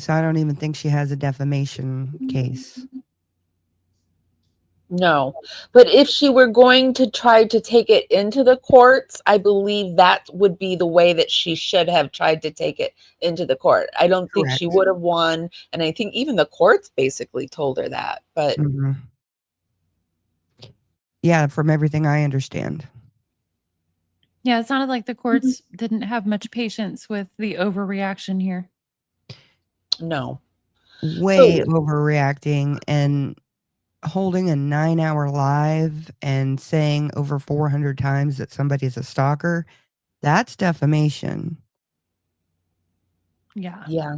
So I don't even think she has a defamation case. No. But if she were going to try to take it into the courts, I believe that would be the way that she should have tried to take it into the court. I don't think she Correct. would have won. And I think even the courts basically told her that. But Hmm. Yeah, from everything I understand. Yeah, it sounded like the courts didn't have much patience with the overreaction here. no. Way So, overreacting and holding a 9-hour live and saying over 400 times that somebody's a stalker. That's defamation. Yeah. yeah.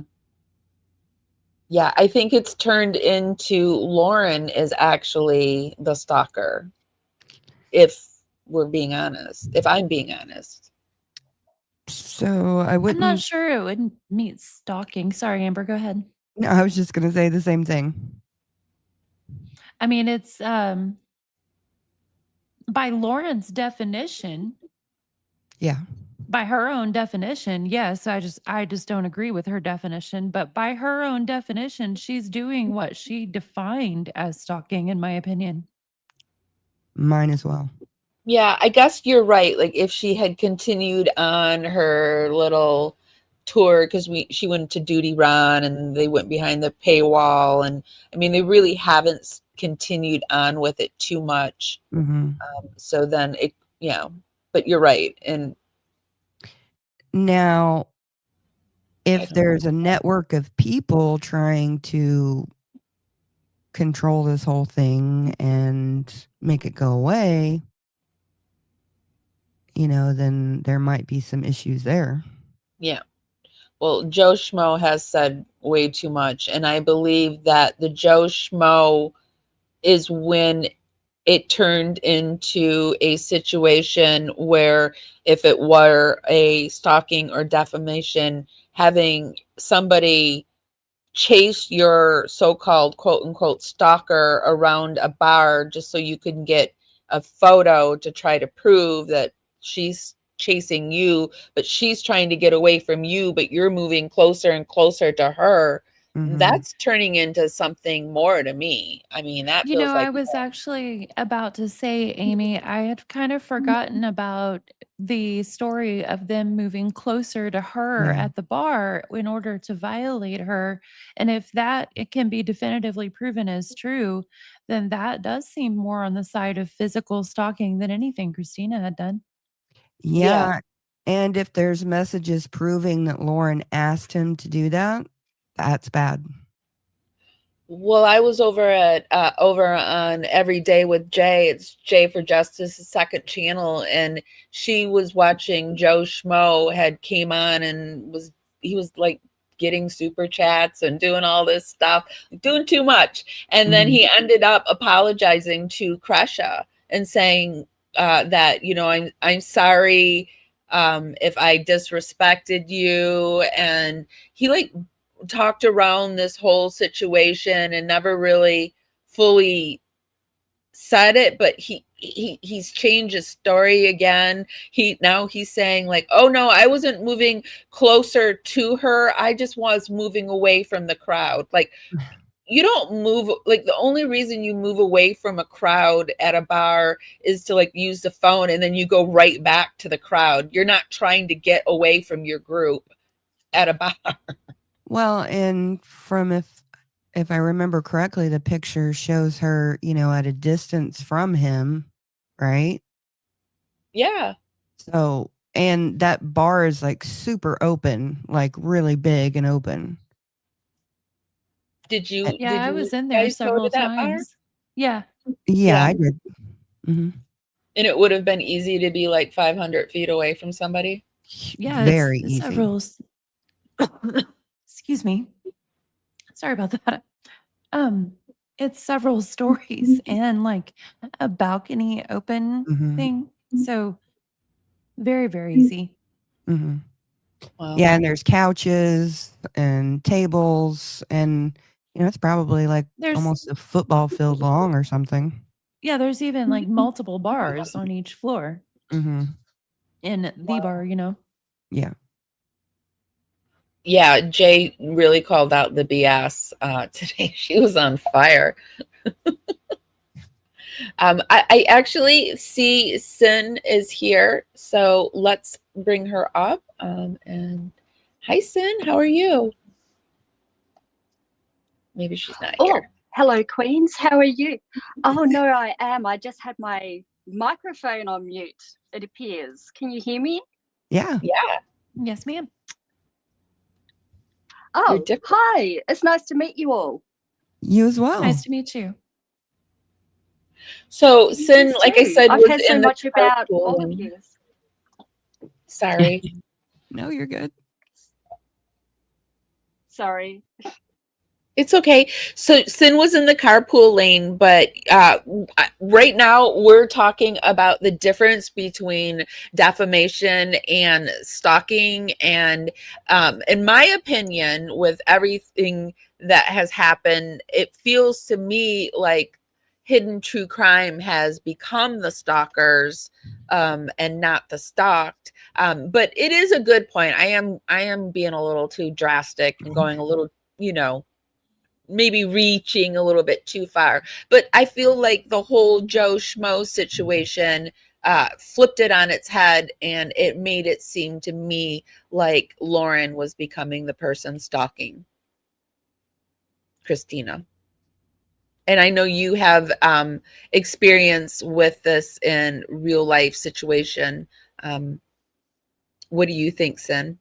Yeah, I think it's turned into Lauren is actually the stalker, if we're being honest, if I'm being honest. So I I'm not wouldn't. sure it would meet stalking. Sorry, Amber, go ahead. No, I was just going to say the same thing. I mean, it's by Lauren's definition, Yeah. by her own definition, yes, I just don't agree with her definition, but by her own definition, she's doing what she defined as stalking, in my opinion. Mine as well. Yeah, I guess you're right. Like if she had continued on her little tour, because we she went to Duty Run and they went behind the paywall, and I mean they really haven't continued on with it too much. Hmm. So then it, but you're right, and Now, I if don't know. there's a network of people trying to control this whole thing and make it go away, then there might be some issues there. Yeah. Well, Joe Schmo has said way too much, and I believe that the Joe Schmo is when it turned into a situation where if it were a stalking or defamation, having somebody chase your so-called quote unquote stalker around a bar just so you can get a photo to try to prove that she's chasing you, but she's trying to get away from you, but you're moving closer and closer to her. Hmm. That's turning into something more to me. I mean, that You feels know, I like was more. actually about to say, Amy, I had kind of forgotten about the story of them moving closer to her Yeah. at the bar in order to violate her. And if that it can be definitively proven as true, then that does seem more on the side of physical stalking than anything Christina had done. Yeah. Yeah. And if there's messages proving that Lauren asked him to do that, that's bad. Well, I was over on Every Day with Jay. It's Jay for Justice's second channel, and she was watching Joe Schmo had came on and he was like getting super chats and doing all this stuff, doing too much, and then Mhm. he ended up apologizing to Kresha and saying that I'm sorry if I disrespected you, and he like talked around this whole situation and never really fully said it, but he's changed his story again. He's saying like, oh no, I wasn't moving closer to her, I just was moving away from the crowd. Like, you don't move, like the only reason you move away from a crowd at a bar is to like use the phone, and then you go right back to the crowd. You're not trying to get away from your group at a bar. Well, and from if I remember correctly, the picture shows her, at a distance from him, right? Yeah. So, and that bar is like super open, like really big and open. Did Uh, you Yeah, did I you was in there guys go to several that bar? times. Yeah. Yeah, Yeah. I did. Hmm. And it would have been easy to be like 500 feet away from somebody. Yeah, Very it's easy. several excuse me. Sorry about that. Um, it's several stories and like a balcony open Hmm. thing. So very, very easy. Hmm. Wow. Yeah, and there's couches and tables, and it's probably like There's almost a football field long or something. yeah, there's even like multiple bars on each floor Hmm. in the bar, Wow. you know. Yeah. Yeah, Jay really called out the BS today. She was on fire. I actually see Sin is here, so let's bring her up. And hi, Sin, how are you? Maybe she's not Oh, here. hello, Queens. How are you? Oh, no, I am. I just had my microphone on mute, it appears. Can you hear me? Yeah. Yeah, Yes, ma'am. you're Oh, different. hi. It's nice to meet you all. You as well. Nice to meet you. So Sin, You like I too. said, I've was heard so in the much about all of carpooling. you. Sorry. No, you're good. Sorry. It's okay. So Sin was in the carpool lane, but right now we're talking about the difference between defamation and stalking. And in my opinion, with everything that has happened, it feels to me like hidden true crime has become the stalkers and not the stalked. But it is a good point. I am being a little too drastic and going a little, you know, maybe reaching a little bit too far. But I feel like the whole Joe Schmo situation flipped it on its head, and it made it seem to me like Lauren was becoming the person stalking Christina. And I know you have experience with this in real life situation. What do you think, Sin?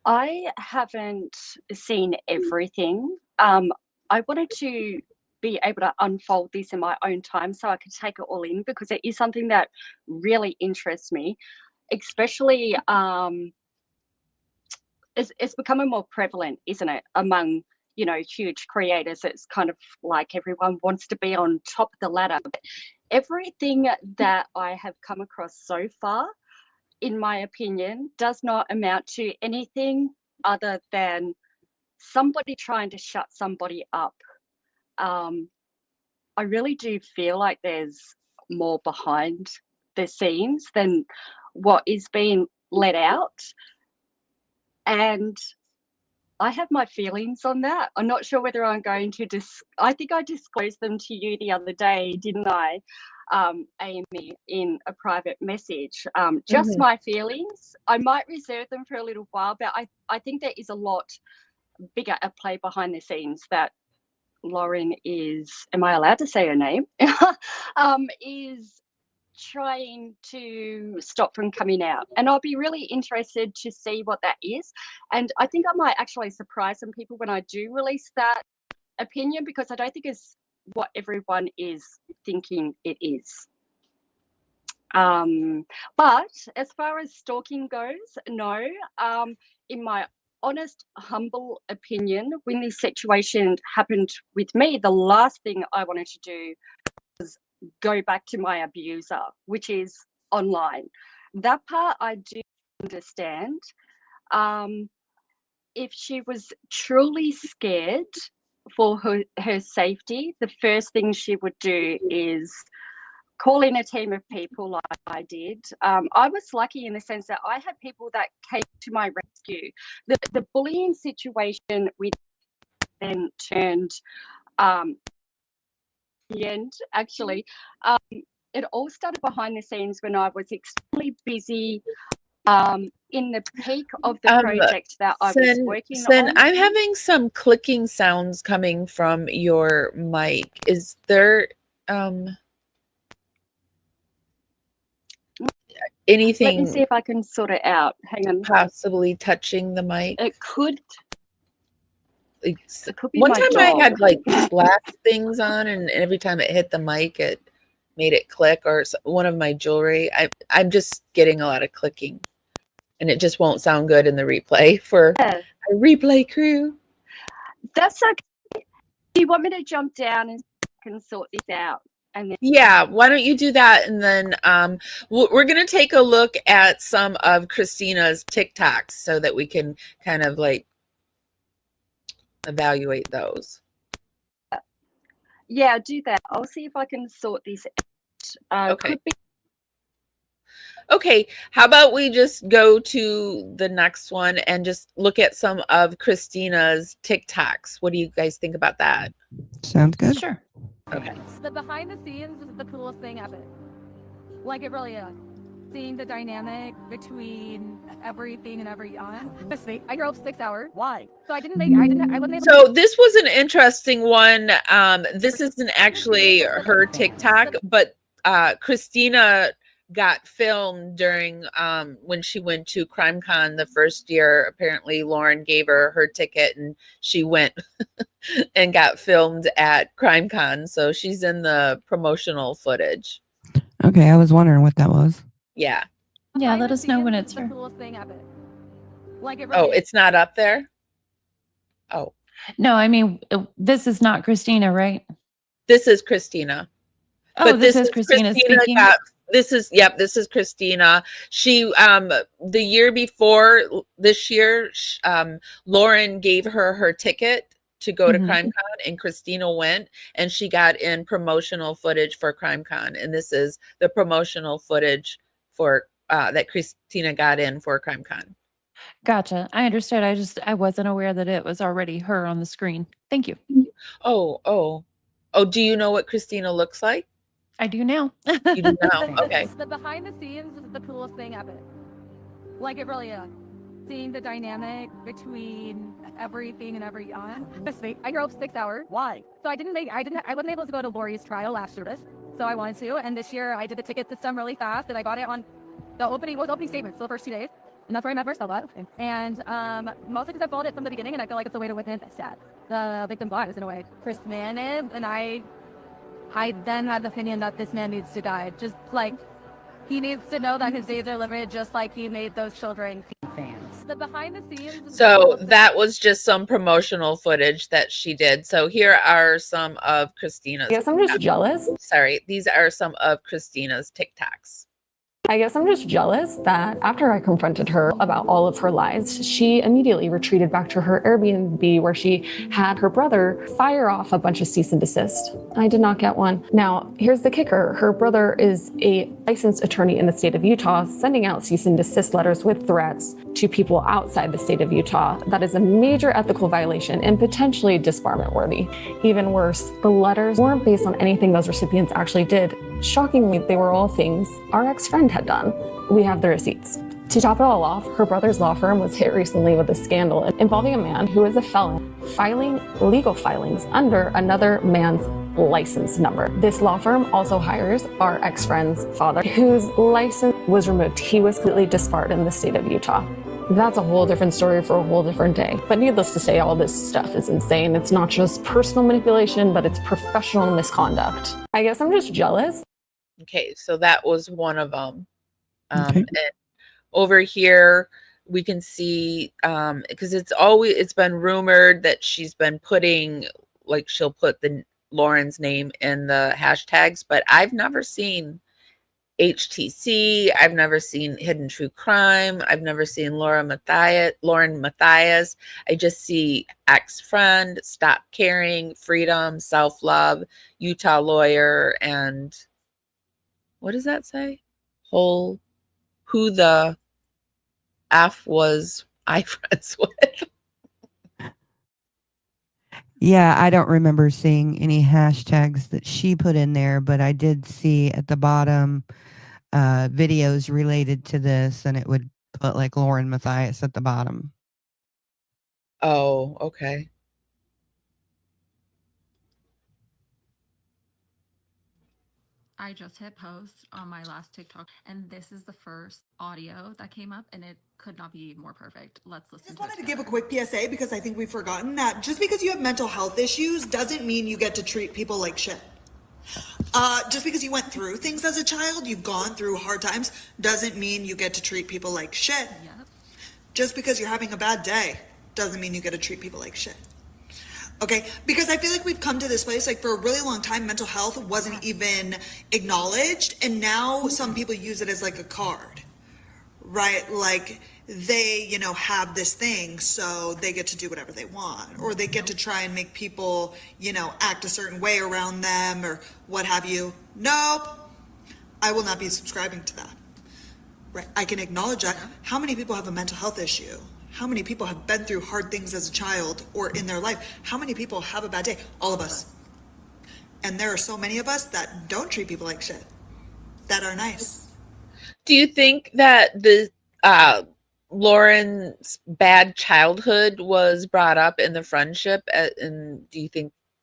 I haven't seen everything. I wanted to be able to unfold this in my own time so I could take it all in, because it is something that really interests me, especially it's becoming more prevalent, isn't it, among, you know, huge creators. It's kind of like everyone wants to be on top of the ladder. But everything that I have come across so far, in my opinion, does not amount to anything other than somebody trying to shut somebody up. I really do feel like there's more behind the scenes than what is being let out. And I have my feelings on that. I'm not sure whether I'm going to I think I disclosed them to you the other day, didn't I, Amy, in a private message? Just my feelings. I might reserve them for a little while, but I think there is a lot bigger at play behind the scenes that Lauren is, am I allowed to say her name? Is trying to stop from coming out. And I'll be really interested to see what that is. And I think I might actually surprise some people when I do release that opinion, because I don't think it's what everyone is thinking it is. But as far as stalking goes, no. In my honest, humble opinion, when this situation happened with me, the last thing I wanted to do was go back to my abuser, which is online. That part I do understand. If she was truly scared for her safety, the first thing she would do is call in a team of people like I did. I was lucky in the sense that I had people that came to my rescue. The bullying situation with then turned the end, actually. It all started behind the scenes when I was extremely busy in the peak of the project that I was working on. I'm having some clicking sounds coming from your mic. Is there anything? Let me see if I can sort it out. Hang on. Possibly touching the mic. It could be one my time dog. I had like glass things on, and every time it hit the mic, it made it click, or one of my jewelry. I'm just getting a lot of clicking, and it just won't sound good in the replay for a replay crew. That's okay. Do you want me to jump down and can sort this out? And then Yeah, why don't you do that? And then we're going to take a look at some of Christina's TikToks so that we can kind of like evaluate those. Yeah, do that. I'll see if I can sort this out. Okay. Okay, how about we just go to the next one and just look at some of Christina's TikToks? What do you guys think about that? Sounds good. Sure. Okay. The behind the scenes is the coolest thing ever. Like, it really is. Seeing the dynamic between everything and everyone. I drove 6 hours. Why? So I wasn't able So this was an interesting one. This isn't actually her TikTok, but Christina got filmed during when she went to CrimeCon the first year. Apparently Lauren gave her ticket and she went and got filmed at CrimeCon. So she's in the promotional footage. Okay, I was wondering what that was. Yeah. Yeah, let us know when it's the her. coolest thing ever. Like, it really Oh, is. it's not up there? Oh, No, I mean, this is not Christina, right? this is Christina. Oh, But this is Christina speaking. This is Christina. She the year before this year, Lauren gave her ticket to go to CrimeCon, and Christina went, and she got in promotional footage for CrimeCon, and this is the promotional footage for that Christina got in for CrimeCon. Gotcha. I understood. I wasn't aware that it was already her on the screen. Thank you. Oh, do you know what Christina looks like? I do now. You do now? Okay. The behind the scenes is the coolest thing ever. Like, it really is. Seeing the dynamic between everything and everyone. I drove 6 hours. Why? So I wasn't able to go to Lori's trial last year, so I wanted to. And this year I did the ticket system really fast, and I got it on the opening statement, so the first 2 days. And that's where I met Marcella. And mostly because I followed it from the beginning, and I feel like it's a way to witness the victim bias in a way. Chris Man is, and I then had the opinion that this man needs to die. Just like, he needs to know that his days are limited, just like he made those children fans. The behind the scenes. So that was just some promotional footage that she did. So here are some of Christina's. I guess I'm just jealous. Sorry, these are some of Christina's TikToks. I guess I'm just jealous that after I confronted her about all of her lies, she immediately retreated back to her Airbnb where she had her brother fire off a bunch of cease and desist. I did not get one. Now, here's the kicker. Her brother is a licensed attorney in the state of Utah, sending out cease and desist letters with threats to people outside the state of Utah. That is a major ethical violation and potentially disbarment worthy. Even worse, the letters weren't based on anything those recipients actually did. Shockingly, they were all things our ex-friend had done. We have the receipts. To top it all off, her brother's law firm was hit recently with a scandal involving a man who is a felon filing legal filings under another man's license number. This law firm also hires our ex-friend's father, whose license was removed. He was completely disbarred in the state of Utah. That's a whole different story for a whole different day. But needless to say, all this stuff is insane. It's not just personal manipulation, but it's professional misconduct. I guess I'm just jealous. Okay, so that was one of them. Okay. And over here, we can see, because it's been rumored that she's been putting, like, she'll put the Lauren's name in the hashtags, but I've never seen HTC. I've never seen Hidden True Crime. I've never seen Lauren Matthias. I just see ex-friend, Stop Caring, Freedom, Self-Love, Utah Lawyer, and what does that say? Who the F was I friends with? Yeah, I don't remember seeing any hashtags that she put in there, but I did see at the bottom videos related to this, and it would put like Lauren Matthias at the bottom. Oh, okay. I just hit post on my last TikTok, and this is the first audio that came up, and it could not be more perfect. Let's listen. I just wanted to give a quick PSA because I think we've forgotten that just because you have mental health issues doesn't mean you get to treat people like shit. Just because you went through things as a child, you've gone through hard times, doesn't mean you get to treat people like shit. Yep. Just because you're having a bad day doesn't mean you get to treat people like shit. Okay, because I feel like we've come to this place, like, for a really long time, mental health wasn't even acknowledged, and now some people use it as like a card, right? Like, they, have this thing, so they get to do whatever they want, or they get to try and make people, act a certain way around them, or what have you. Nope, I will not be subscribing to that. Right. I can acknowledge that. How many people have a mental health issue? How many people have been through hard things as a child or in their life? How many people have a bad day? All of us. And there are so many of us that don't treat people like shit, that are nice. Do you think that the Lauren's bad childhood was brought up in the friendship? And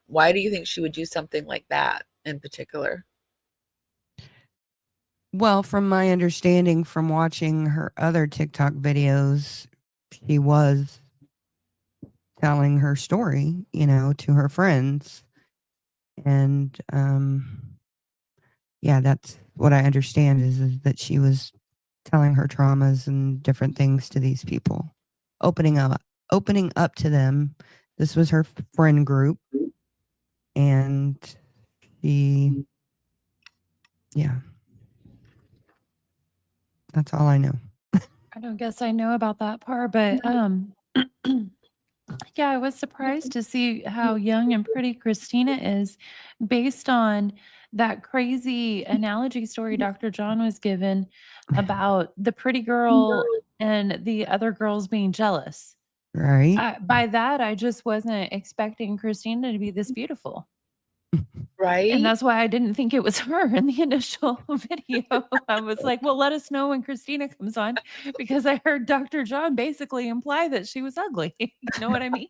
why do you think she would do something like that in particular? Well, from my understanding from watching her other TikTok videos, she was telling her story, to her friends. And yeah, that's what I understand is that she was telling her traumas and different things to these people, opening up to them. This was her friend group, and yeah, that's all I know. I don't guess I know about that part, but yeah, I was surprised to see how young and pretty Christina is based on that crazy analogy story Dr. John was given about the pretty girl and the other girls being jealous. Right? By that, I just wasn't expecting Christina to be this beautiful. And Right? that's why I didn't think it was her in the initial video. I was like, well, let us know when Christina comes on, because I heard Dr. John basically imply that she was ugly. You know what I mean?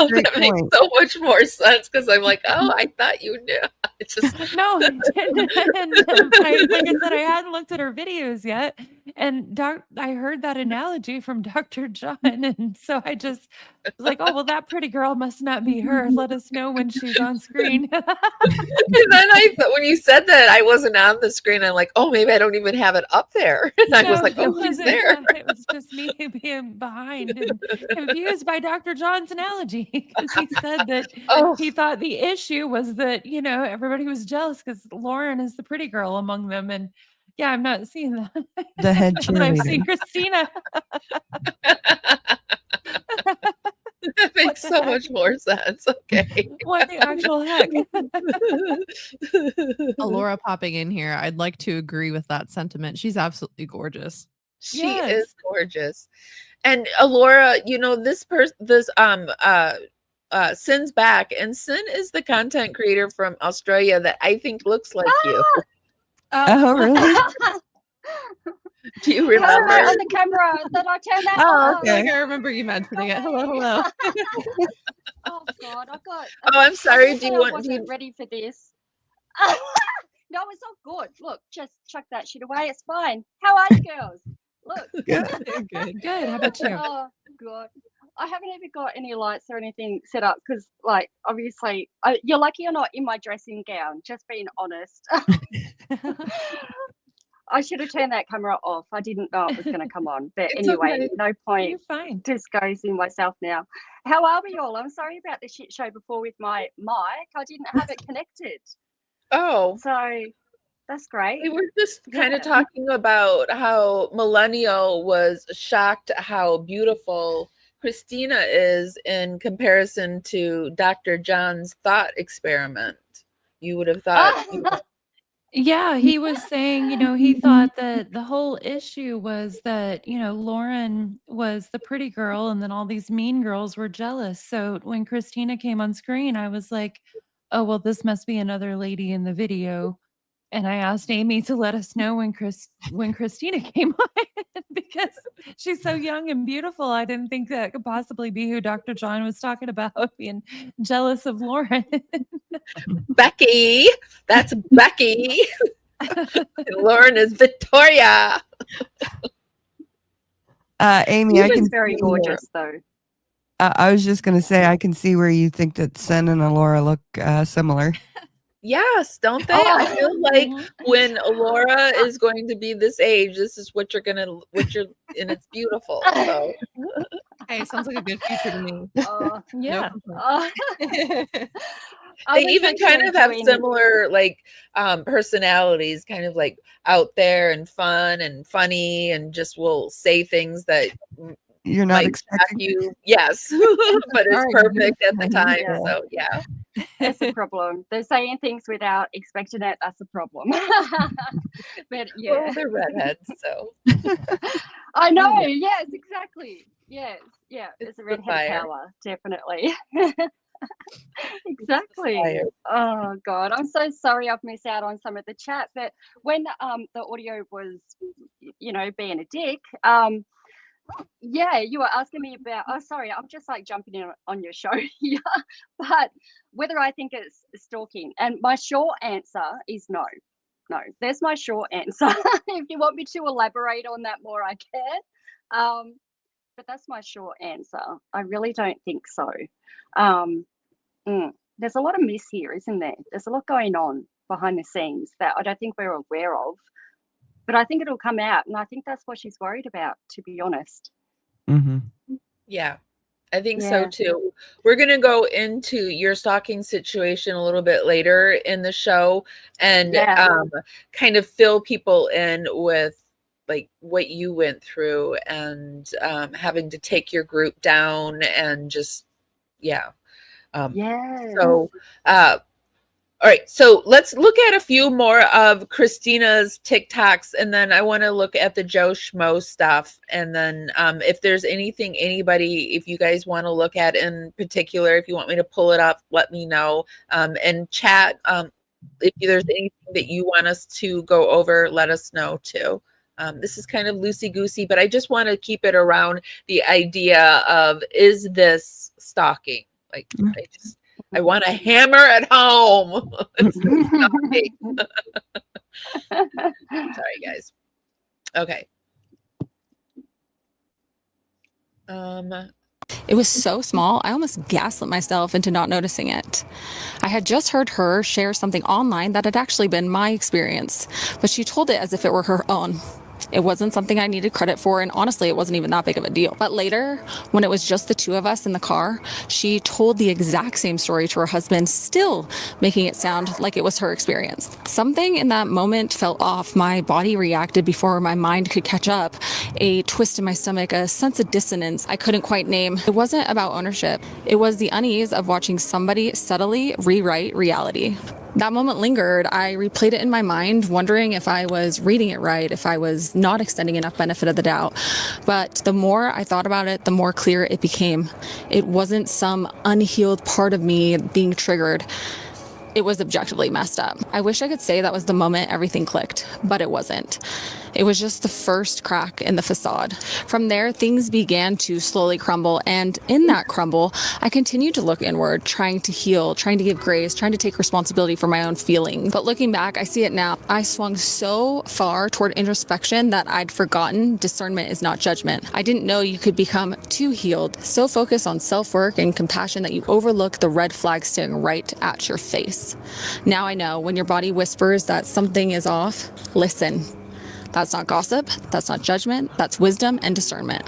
Great That makes point. so much more sense because I'm like, oh, I thought you knew. It's just No, it didn't. And like I said, I hadn't looked at her videos yet. And I heard that analogy from Dr. John. And so I just was like, oh, well, that pretty girl must not be her. Let us know when she's on screen. and then I thought when you said that I wasn't on the screen, I'm like, oh, maybe I don't even have it up there. And I was No, like, it oh, she's wasn't there. that. It was just me being behind and confused by Dr. John's analogy, because he said that Oh, he thought the issue was that, everybody was jealous because Lauren is the pretty girl among them. And yeah, I'm not seeing that. The head But I've seen cheerleader. Christina. that makes the so heck? much more sense. Okay. What the actual heck? Alora popping in here. I'd like to agree with that sentiment. She's absolutely gorgeous. She is Yes. gorgeous. And Alora, Sin's back, and Sin is the content creator from Australia that I think looks like you. Oh, really? Do you Hello remember? on the camera that I turned that Oh, on. I feel like I remember you mentioning it. Hello, hello. Oh God, Oh, I'm sorry. obviously I wasn't ready for this. No, it's all good. Look, just chuck that shit away. It's fine. How are you girls? Look. Good, good. Good. How about you? Oh God. I haven't even got any lights or anything set up because, obviously, you're lucky you're not in my dressing gown. Just being honest. I should have turned that camera off. I didn't know it was going to come on. But It's anyway, okay. no point You're fine. disguising myself now. How are we all? I'm sorry about the shit show before with my mic. I didn't have it connected. Oh, So that's great. we were just kind of Yeah. talking about how Millennial was shocked how beautiful Christina is in comparison to Dr. John's thought experiment. You would have thought, Yeah, he was saying, he thought that the whole issue was that, Lauren was the pretty girl and then all these mean girls were jealous. So when Christina came on screen, I was like, oh, well, this must be another lady in the video. And I asked Amy to let us know when Christina came on, because she's so young and beautiful. I didn't think that could possibly be who Dr. John was talking about, being jealous of Lauren. Becky, that's Becky. And Lauren is Victoria. Amy, She I can was very see gorgeous, though. I was just going to say, I can see where you think that Sen and Alora look similar. Yes, don't they? Oh. I feel like Mhm. when Laura is going to be this age, this is what you're and it's beautiful. So Hey, sounds like a good future to me. Oh, Yeah. oh. I they was even kind actually of have doing- similar personalities, kind of like out there and fun and funny, and just will say things that You're not might shock expecting. you. Yes, but it's Sorry, perfect at the time. Yeah. So yeah, That's a problem. They're saying things without expecting it. That's a problem. But yeah, well, they're redheads, so I know. Yeah. Yes, exactly. Yes, yeah. It's It's a the redhead fire. power, definitely. It's the Exactly. fire. Oh God, I'm so sorry I've missed out on some of the chat. But when the audio was, being a dick, yeah, you were asking me about. Oh, sorry, I'm just like jumping in on your show here, but whether I think it's stalking, and my short answer is no. No, there's my short answer. If you want me to elaborate on that more, I can. But that's my short answer. I really don't think so. Um, there's a lot of miss here, isn't there? There's a lot going on behind the scenes that I don't think we're aware of. But I think it'll come out, and I think that's what she's worried about, to be honest. Mm-hmm. Yeah, I think so Yeah. too. We're going to go into your stalking situation a little bit later in the show and Yeah. kind of fill people in with like what you went through and having to take your group down and just, yeah. Yeah. So, all right, so let's look at a few more of Christina's TikToks, and then I want to look at the Joe Schmo stuff. And then if there's anything, if you guys want to look at in particular, if you want me to pull it up, let me know. And chat, if there's anything that you want us to go over, let us know too. This is kind of loosey-goosey, but I just want to keep it around the idea of, is this stalking? Like, I want a hammer at home. Sorry, guys. Okay. It was so small, I almost gaslit myself into not noticing it. I had just heard her share something online that had actually been my experience, but she told it as if it were her own. It wasn't something I needed credit for, and honestly, it wasn't even that big of a deal. But later, when it was just the two of us in the car, she told the exact same story to her husband, still making it sound like it was her experience. Something in that moment felt off. My body reacted before my mind could catch up. A twist in my stomach, a sense of dissonance I couldn't quite name. It wasn't about ownership. It was the unease of watching somebody subtly rewrite reality. That moment lingered. I replayed it in my mind, wondering if I was reading it right, if I was not extending enough benefit of the doubt. But the more I thought about it, the more clear it became. It wasn't some unhealed part of me being triggered. It was objectively messed up. I wish I could say that was the moment everything clicked, but it wasn't. It was just the first crack in the facade. From there, things began to slowly crumble, and in that crumble, I continued to look inward, trying to heal, trying to give grace, trying to take responsibility for my own feelings. But looking back, I see it now. I swung so far toward introspection that I'd forgotten discernment is not judgment. I didn't know you could become too healed, so focused on self-work and compassion that you overlook the red flag staring right at your face. Now I know when your body whispers that something is off, listen. That's not gossip. That's not judgment. That's wisdom and discernment.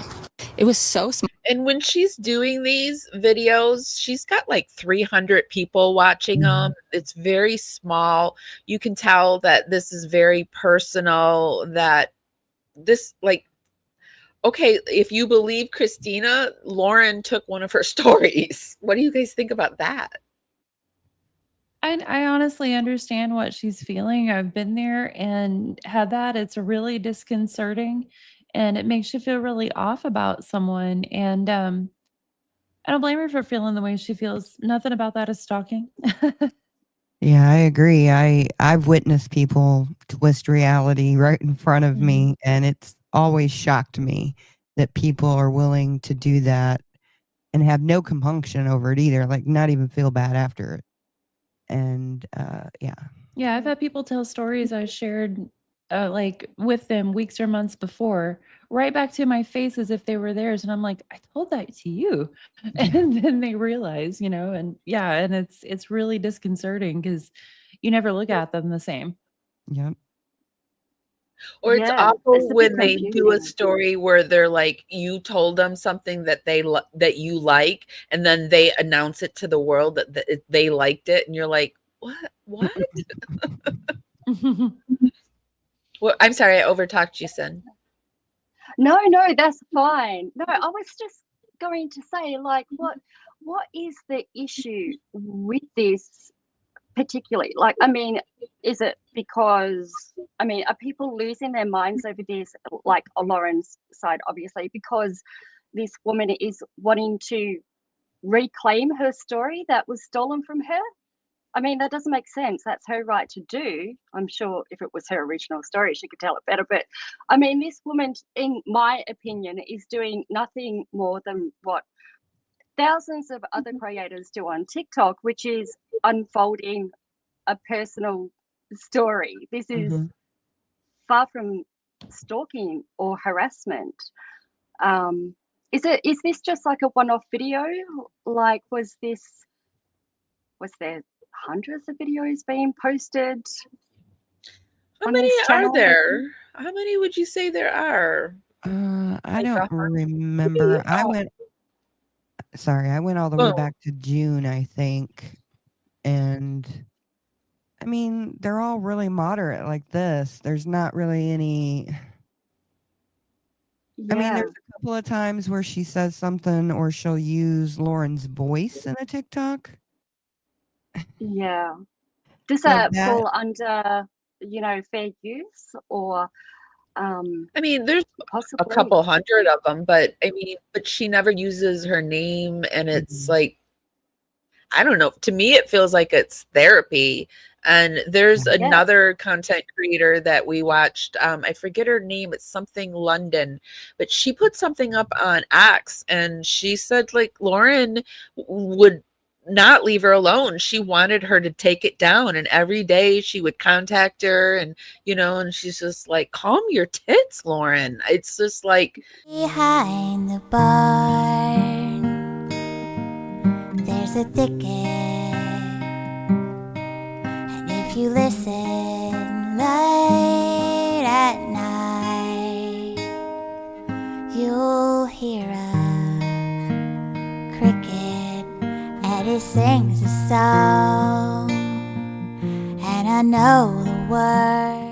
It was so small. And when she's doing these videos, she's got like 300 people watching them. It's very small. You can tell that this is very personal, that this, like, okay, if you believe Christina, Lauren took one of her stories. What do you guys think about that? I honestly understand what she's feeling. I've been there and had that. It's really disconcerting, and it makes you feel really off about someone. And I don't blame her for feeling the way she feels. Nothing about that is stalking. Yeah, I agree. I've witnessed people twist reality right in front of me, and it's always shocked me that people are willing to do that and have no compunction over it either, like not even feel bad after it. And yeah. Yeah, I've had people tell stories I shared like with them weeks or months before, right back to my face as if they were theirs. And I'm like, I told that to you. And then they realize, and yeah, and it's really disconcerting because you never look at them the same. Yep. Or it's Yeah, awful it's a bit when they do a confusing. story where they're like, you told them something that that you like, and then they announce it to the world that they liked it, and you're like, what? Well, I'm sorry, I overtalked you, Sin. No, that's fine. No, I was just going to say, like, what is the issue with this particularly? Like, I mean, is it because, I mean, are people losing their minds over this? Like on Lauren's side, obviously, because this woman is wanting to reclaim her story that was stolen from her. I mean, that doesn't make sense. That's her right to do. I'm sure if it was her original story, she could tell it better. But I mean, this woman, in my opinion, is doing nothing more than what thousands of other creators do on TikTok, which is unfolding a personal story. This is Mhm. far from stalking or harassment. Is this just like a one-off video? Like, was there hundreds of videos being posted How on many this are channel? there? How many would you say there are? I Like don't 100? remember. I went all the way Oh, back to June, I think. And I mean, they're all really moderate like this. There's not really any. I mean, Yeah, there's a couple of times where she says something or she'll use Lauren's voice in a TikTok. yeah. Does So that that, fall under, fair use or I mean, there's a possibly? couple hundred of them, but I mean, but she never uses her name, and it's Mhm. like, I don't know. To me, it feels like it's therapy. And there's Yeah. Yeah, another content creator that we watched. I forget her name. It's something London, but she put something up on X, and she said like Lauren would not leave her alone. She wanted her to take it down, and every day she would contact her, and and she's just like, "Calm your tits, Lauren." It's just like Behind the barn, there's a thicket, and if you listen late at night, you'll hear a cricket, and it sings a song, and I know the words